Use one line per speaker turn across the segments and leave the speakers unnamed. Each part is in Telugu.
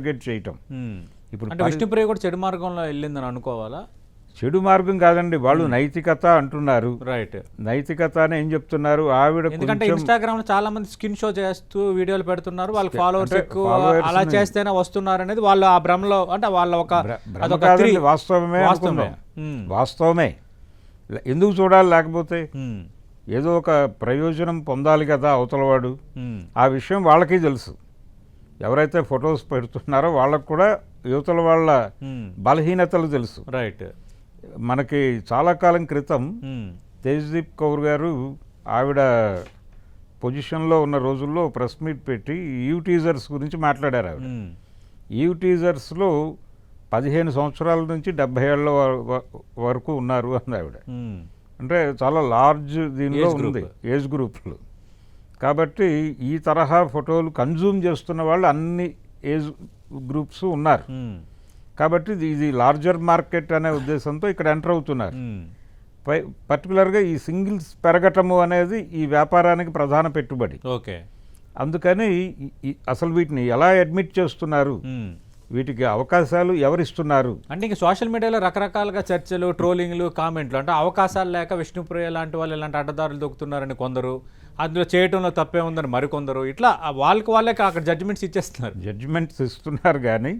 ప్రాపిగేట్ చేయటం. ఇప్పుడు
అంటే విష్ణుప్రియ కూడా చెడు మార్గంలో వెళ్ళిందని అనుకోవాలా?
చెడు మార్గం కాదండి, వాళ్ళు నైతికత అంటున్నారు.
రైట్,
నైతికత అని ఏం చెప్తున్నారు ఆవిడ?
ఎందుకంటే ఇన్స్టాగ్రామ్ లో చాలా మంది స్కిన్ షో చేస్తూ వీడియోలు పెడుతున్నారు, వాళ్ళ ఫాలోవర్స్ ఎక్కువ, అలా చేస్తేనే వస్తున్నారు అనేది వాళ్ళు ఆ భ్రమలో, అంటే వాళ్ళ ఒక
వాస్తవమే. ఎందుకు చూడాలి? లేకపోతే ఏదో ఒక ప్రయోజనం పొందాలి కదా అవతలవాడు. ఆ విషయం వాళ్ళకి తెలుసు. ఎవరైతే ఫొటోస్ పెడుతున్నారో వాళ్ళకు కూడా యువతల వాళ్ళ బలహీనతలు తెలుసు.
రైట్.
మనకి చాలా కాలం క్రితం తేజ్దీప్ కౌర్ గారు ఆవిడ పొజిషన్లో ఉన్న రోజుల్లో ప్రెస్ మీట్ పెట్టి టీజర్స్ గురించి మాట్లాడారు. ఆవిడ టీజర్స్లో 15 సంవత్సరాల నుంచి 70 ఏళ్ల వరకు ఉన్నారు అంది ఆవిడ. అంటే చాలా లార్జ్ దీనిలో ఉంది ఏజ్ గ్రూప్లు. కాబట్టి ఈ తరహా ఫోటోలు కన్జ్యూమ్ చేస్తున్న వాళ్ళు అన్ని ఏజ్ గ్రూప్స్ ఉన్నారు. కాబట్టి ఇది లార్జర్ మార్కెట్ అనే ఉద్దేశంతో ఇక్కడ ఎంటర్ అవుతున్నారు. పర్టికులర్గా ఈ సింగిల్స్ పెరగటము అనేది ఈ వ్యాపారానికి ప్రధాన పెట్టుబడి.
ఓకే.
అందుకని అసలు వీటిని ఎలా అడ్మిట్ చేస్తున్నారు, వీటికి అవకాశాలు ఎవరిస్తున్నారు
అంటే ఇంక సోషల్ మీడియాలో రకరకాలుగా చర్చలు, ట్రోలింగ్లు, కామెంట్లు, అంటే అవకాశాలు లేక విష్ణుప్రియ లాంటి వాళ్ళు ఇలాంటి అడ్డదారులు దొక్కుతున్నారని కొందరు, అందులో చేయటంలో తప్పే ఉందని మరికొందరు, ఇట్లా వాళ్ళకి అక్కడ జడ్జిమెంట్స్ ఇచ్చేస్తున్నారు.
జడ్జిమెంట్స్ ఇస్తున్నారు. కానీ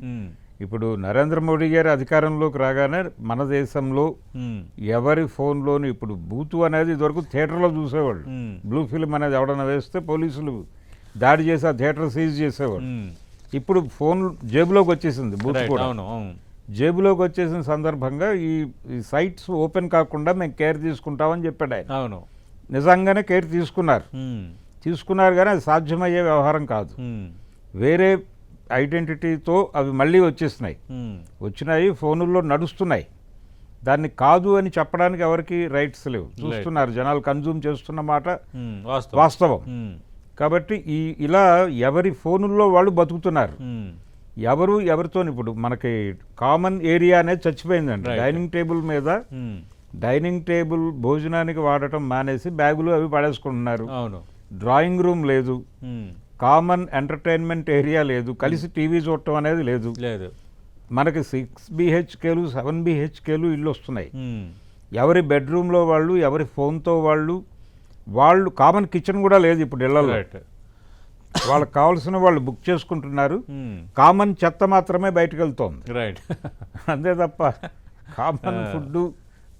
ఇప్పుడు నరేంద్ర మోడీ గారు అధికారంలోకి రాగానే మన దేశంలో ఎవరి ఫోన్లోని ఇప్పుడు బూతు అనేది ఇదివరకు థియేటర్లో చూసేవాళ్ళు. బ్లూ ఫిల్మ్ అనేది ఎవడన్నా వేస్తే పోలీసులు దాడి చేసి ఆ థియేటర్ సీజ్ చేసేవాళ్ళు. ఇప్పుడు ఫోన్ జేబులోకి వచ్చేసింది, బూత్ కూడా జేబులోకి వచ్చేసిన సందర్భంగా ఈ సైట్స్ ఓపెన్ కాకుండా మేము కేర్ తీసుకుంటామని చెప్పాడు ఆయన.
అవును,
నిజంగానే కేర్ తీసుకున్నారు కానీ అది సాధ్యమయ్యే వ్యవహారం కాదు. వేరే ఐడెంటిటీతో అవి మళ్ళీ వచ్చినాయి, ఫోనుల్లో నడుస్తున్నాయి. దాన్ని కాదు అని చెప్పడానికి ఎవరికి రైట్స్ లేవు. చూస్తున్నారు, జనాలు కన్జ్యూమ్ చేస్తున్న మాట వాస్తవం. కాబట్టి ఇలా ఎవరి ఫోనుల్లో వాళ్ళు బతుకుతున్నారు. ఎవరితో ఇప్పుడు మనకి కామన్ ఏరియా అనేది చచ్చిపోయిందండి. డైనింగ్ టేబుల్ భోజనానికి వాడటం మానేసి బ్యాగులు అవి పడేసుకుంటున్నారు. డ్రాయింగ్ రూమ్ లేదు, కామన్ ఎంటర్టైన్మెంట్ ఏరియా లేదు, కలిసి టీవీ చూడటం అనేది లేదు. మనకి 6 BHKలు 7 BHKలు ఇల్లు వస్తున్నాయి. ఎవరి బెడ్రూమ్లో వాళ్ళు, ఎవరి ఫోన్తో వాళ్ళు కామన్ కిచెన్ కూడా లేదు ఇప్పుడు ఇళ్లలో. వాళ్ళకి కావాల్సిన వాళ్ళు బుక్ చేసుకుంటున్నారు. కామన్ చెత్త మాత్రమే బయటకు వెళ్తోంది. అంతే తప్ప common food,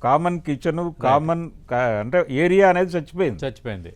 common kitchen, common అంటే ఏరియా అనేది చచ్చిపోయింది.